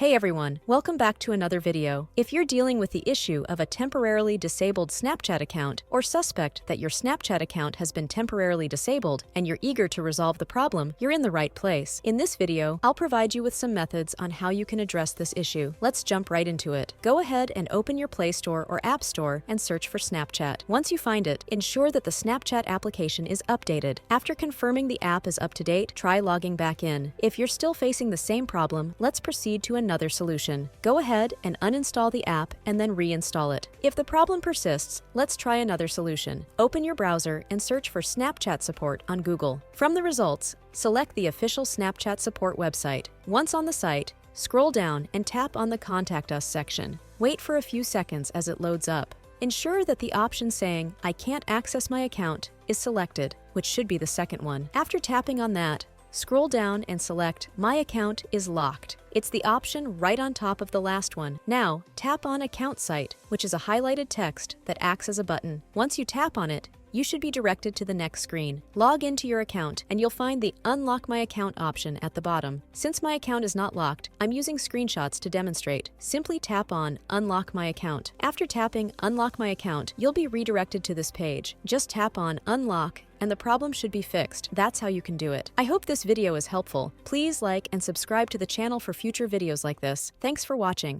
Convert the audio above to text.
Hey everyone, welcome back to another video. If you're dealing with the issue of a temporarily disabled Snapchat account or suspect that your Snapchat account has been temporarily disabled and you're eager to resolve the problem, you're in the right place. In this video, I'll provide you with some methods on how you can address this issue. Let's jump right into it. Go ahead and open your Play Store or App Store and search for Snapchat. Once you find it, ensure that the Snapchat application is updated. After confirming the app is up to date, try logging back in. If you're still facing the same problem, let's proceed to another solution. Go ahead and uninstall the app and then reinstall it. If the problem persists, let's try another solution. Open your browser and search for Snapchat support on Google. From the results, select the official Snapchat support website. Once on the site, scroll down and tap on the Contact Us section. Wait for a few seconds as it loads up. Ensure that the option saying, "I can't access my account," is selected, which should be the second one. After tapping on that, scroll down and select "My account is locked." It's the option right on top of the last one. Now, tap on Account Site, which is a highlighted text that acts as a button. Once you tap on it, you should be directed to the next screen. Log into your account and you'll find the Unlock My Account option at the bottom. Since my account is not locked, I'm using screenshots to demonstrate. Simply tap on Unlock My Account. After tapping Unlock My Account, you'll be redirected to this page. Just tap on Unlock and the problem should be fixed. That's how you can do it. I hope this video is helpful. Please like and subscribe to the channel for future videos like this. Thanks for watching.